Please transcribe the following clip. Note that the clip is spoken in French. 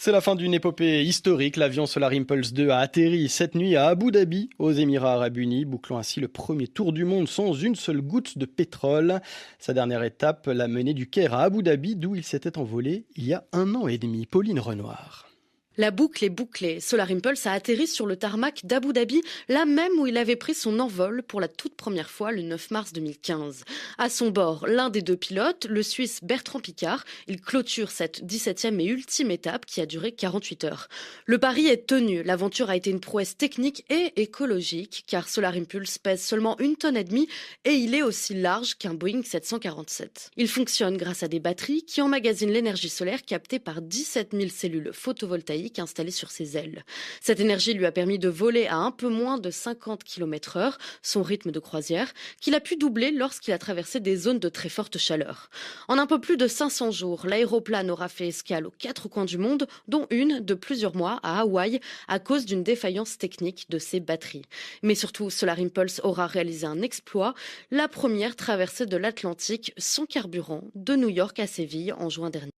C'est la fin d'une épopée historique. L'avion Solar Impulse 2 a atterri cette nuit à Abu Dhabi, aux Émirats Arabes Unis, bouclant ainsi le premier tour du monde sans une seule goutte de pétrole. Sa dernière étape l'a mené du Caire à Abu Dhabi, d'où il s'était envolé il y a 1 an et demi. Pauline Renoir. La boucle est bouclée. Solar Impulse a atterri sur le tarmac d'Abu Dhabi, là même où il avait pris son envol pour la toute première fois le 9 mars 2015. À son bord, l'un des deux pilotes, le Suisse Bertrand Piccard. Il clôture cette 17e et ultime étape qui a duré 48 heures. Le pari est tenu. L'aventure a été une prouesse technique et écologique, car Solar Impulse pèse seulement 1,5 tonne et il est aussi large qu'un Boeing 747. Il fonctionne grâce à des batteries qui emmagasinent l'énergie solaire captée par 17 000 cellules photovoltaïques installé sur ses ailes. Cette énergie lui a permis de voler à un peu moins de 50 km/h, son rythme de croisière, qu'il a pu doubler lorsqu'il a traversé des zones de très forte chaleur. En un peu plus de 500 jours, l'aéroplane aura fait escale aux 4 coins du monde, dont une de plusieurs mois à Hawaï, à cause d'une défaillance technique de ses batteries. Mais surtout, Solar Impulse aura réalisé un exploit, la première traversée de l'Atlantique sans carburant, de New York à Séville en juin dernier.